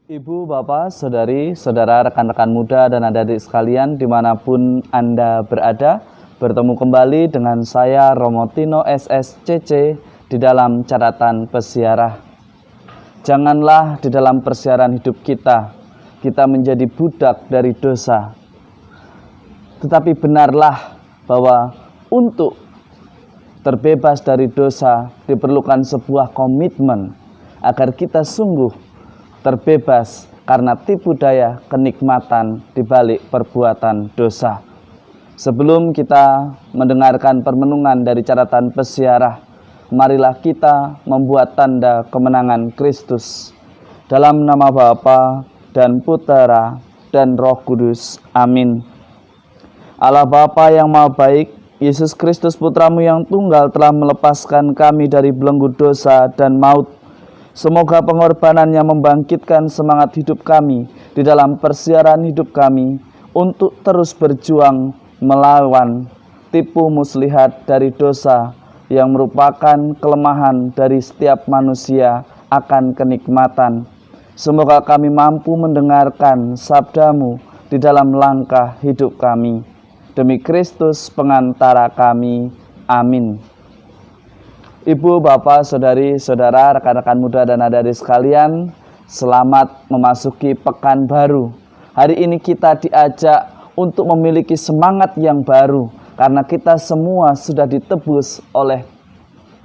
Ibu, Bapak, Saudari, Saudara, rekan-rekan muda, dan adik-adik sekalian dimanapun Anda berada, bertemu kembali dengan saya Romo Tino SSCC di dalam catatan pesiarah. Janganlah di dalam persiaran hidup kita menjadi budak dari dosa. Tetapi benarlah bahwa untuk terbebas dari dosa diperlukan sebuah komitmen agar kita sungguh terbebas karena tipu daya kenikmatan di balik perbuatan dosa. Sebelum kita mendengarkan permenungan dari catatan pesiarah, marilah kita membuat tanda kemenangan Kristus. Dalam nama Bapa dan Putera dan Roh Kudus. Amin. Allah Bapa yang Maha Baik, Yesus Kristus Putramu yang tunggal telah melepaskan kami dari belenggu dosa dan maut. Semoga pengorbanannya membangkitkan semangat hidup kami di dalam persiaran hidup kami untuk terus berjuang melawan tipu muslihat dari dosa yang merupakan kelemahan dari setiap manusia akan kenikmatan. Semoga kami mampu mendengarkan sabda-Mu di dalam langkah hidup kami. Demi Kristus pengantara kami. Amin. Ibu, Bapak, Saudari, Saudara, rekan-rekan muda dan adik-adik sekalian, selamat memasuki pekan baru. Hari ini kita diajak untuk memiliki semangat yang baru karena kita semua sudah ditebus oleh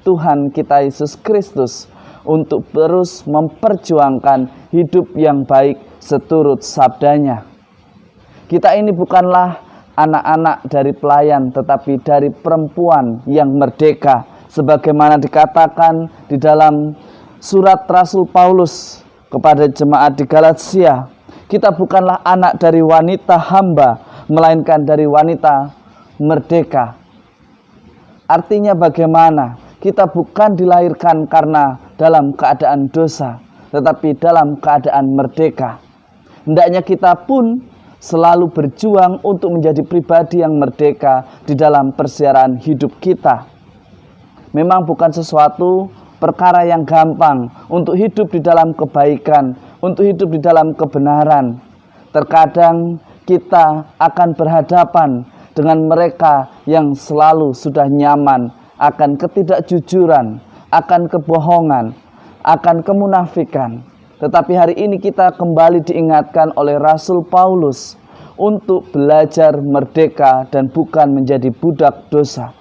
Tuhan kita Yesus Kristus untuk terus memperjuangkan hidup yang baik seturut sabdanya. Kita ini bukanlah anak-anak dari pelayan, tetapi dari perempuan yang merdeka. Sebagaimana dikatakan di dalam surat Rasul Paulus kepada jemaat di Galatia, kita bukanlah anak dari wanita hamba, melainkan dari wanita merdeka. Artinya bagaimana? Kita bukan dilahirkan karena dalam keadaan dosa, tetapi dalam keadaan merdeka. Hendaknya kita pun selalu berjuang untuk menjadi pribadi yang merdeka di dalam persiaran hidup kita. Memang bukan sesuatu perkara yang gampang untuk hidup di dalam kebaikan, untuk hidup di dalam kebenaran. Terkadang kita akan berhadapan dengan mereka yang selalu sudah nyaman akan ketidakjujuran, akan kebohongan, akan kemunafikan. Tetapi hari ini kita kembali diingatkan oleh Rasul Paulus untuk belajar merdeka dan bukan menjadi budak dosa.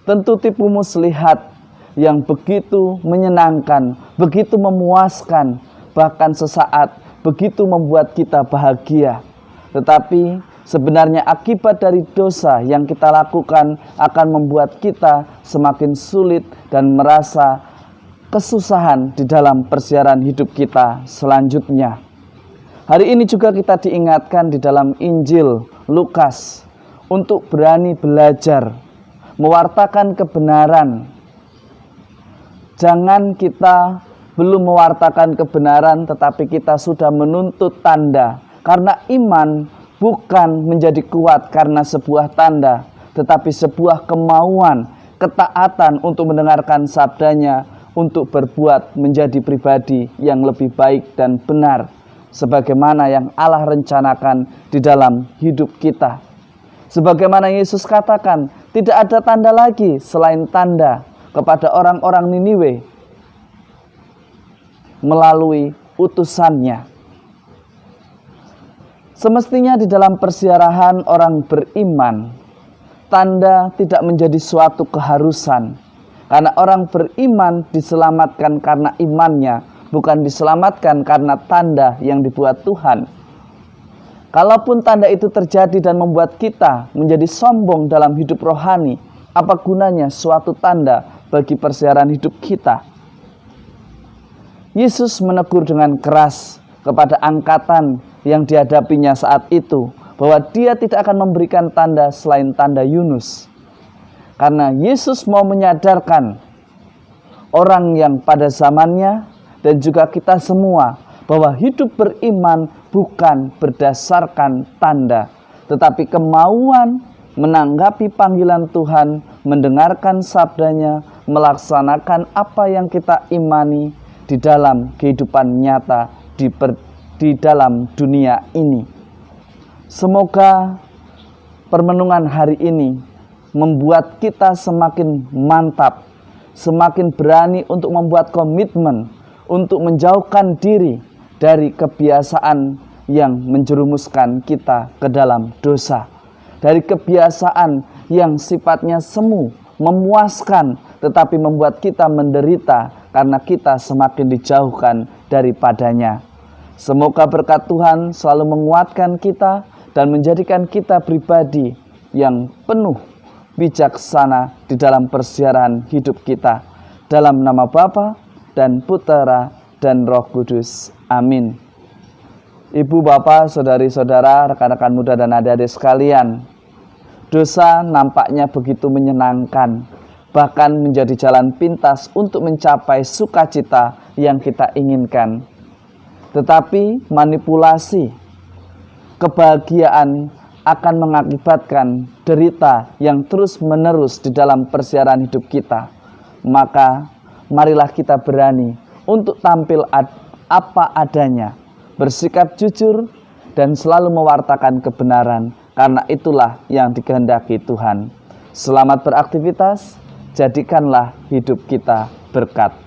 Tentu tipu muslihat yang begitu menyenangkan, begitu memuaskan, bahkan sesaat begitu membuat kita bahagia. Tetapi sebenarnya akibat dari dosa yang kita lakukan akan membuat kita semakin sulit dan merasa kesusahan di dalam persiaran hidup kita selanjutnya. Hari ini juga kita diingatkan di dalam Injil Lukas untuk berani belajar mewartakan kebenaran. Jangan kita belum mewartakan kebenaran tetapi kita sudah menuntut tanda. Karena iman bukan menjadi kuat karena sebuah tanda, tetapi sebuah kemauan, ketaatan untuk mendengarkan sabdanya, untuk berbuat menjadi pribadi yang lebih baik dan benar, sebagaimana yang Allah rencanakan di dalam hidup kita. Sebagaimana Yesus katakan, tidak ada tanda lagi selain tanda kepada orang-orang Niniwe melalui utusannya. Semestinya di dalam persiarahan orang beriman, tanda tidak menjadi suatu keharusan. Karena orang beriman diselamatkan karena imannya, bukan diselamatkan karena tanda yang dibuat Tuhan. Kalaupun tanda itu terjadi dan membuat kita menjadi sombong dalam hidup rohani, apa gunanya suatu tanda bagi persiaran hidup kita? Yesus menegur dengan keras kepada angkatan yang dihadapinya saat itu, bahwa dia tidak akan memberikan tanda selain tanda Yunus. Karena Yesus mau menyadarkan orang yang pada zamannya dan juga kita semua, bahwa hidup beriman bukan berdasarkan tanda, tetapi kemauan menanggapi panggilan Tuhan, mendengarkan sabdanya, melaksanakan apa yang kita imani di dalam kehidupan nyata di dalam dunia ini. Semoga permenungan hari ini membuat kita semakin mantap, semakin berani untuk membuat komitmen untuk menjauhkan diri dari kebiasaan yang menjerumuskan kita ke dalam dosa, dari kebiasaan yang sifatnya semu, memuaskan, tetapi membuat kita menderita karena kita semakin dijauhkan daripadanya. Semoga berkat Tuhan selalu menguatkan kita dan menjadikan kita pribadi yang penuh bijaksana di dalam persiaran hidup kita. Dalam nama Bapa dan Putera dan Roh Kudus. Amin. Ibu, bapak, saudari-saudara, rekan-rekan muda dan adik-adik sekalian, dosa nampaknya begitu menyenangkan, bahkan menjadi jalan pintas untuk mencapai sukacita yang kita inginkan. Tetapi manipulasi kebahagiaan akan mengakibatkan derita yang terus-menerus di dalam persiaran hidup kita. Maka marilah kita berani untuk tampil apa adanya, bersikap jujur, dan selalu mewartakan kebenaran, karena itulah yang dikehendaki Tuhan. Selamat beraktivitas, jadikanlah hidup kita berkat.